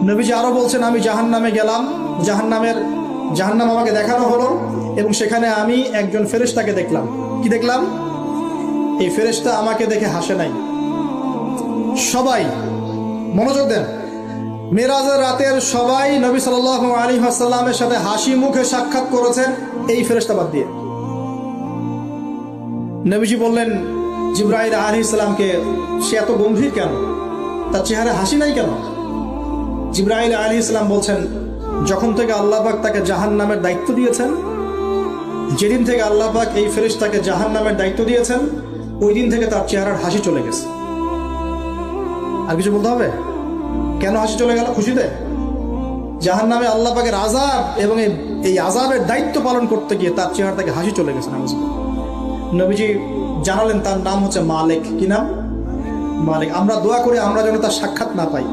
নবীজি আরো বলছেন, আমি জাহান্নামে গেলাম, জাহান্নাম আমাকে দেখানো হলো এবং সেখানে আমি একজন ফেরেশতাকে দেখলাম। কি দেখলাম? এই ফেরেশতা আমাকে দেখে হাসে নাই। সবাই মনোযোগ দেন, মেরাজের রাতের সবাই নবী সাল্লাল্লাহু আলাইহি ওয়াসাল্লামের সাথে হাসি মুখে সাক্ষাৎ করেছেন এই ফেরেশতা বাদ দিয়ে। নবীজি বললেন জিবরাইল আলাইহিস সালামকে, সে এত গম্ভীর কেন, তার চেহারা হাসি নাই কেন? জিবরাইল আলাইহিস সালাম বলছেন, যখন থেকে আল্লাহ পাক তাকে জাহান্নামের দায়িত্ব দিয়েছেন, যেদিন থেকে আল্লাহ পাক এই ফেরেশতাকে জাহান্নামের দায়িত্ব দিয়েছেন, ওই দিন থেকে তার চেহারার হাসি চলে গেছে। আর কিছু বলতে হবে? কেন হাসি চলে গেল? খুশিতে? জাহান্নামে আল্লাহ পাকের আযাব এবং এই আযাবের দায়িত্ব পালন করতে গিয়ে তার চেহারা থেকে হাসি চলে গেছে। নবীজি জানালেন তার নাম হচ্ছে মালিক। কি নাম? মালিক। আমরা দোয়া করি আমরা যেন তার সাক্ষাৎ না পাই।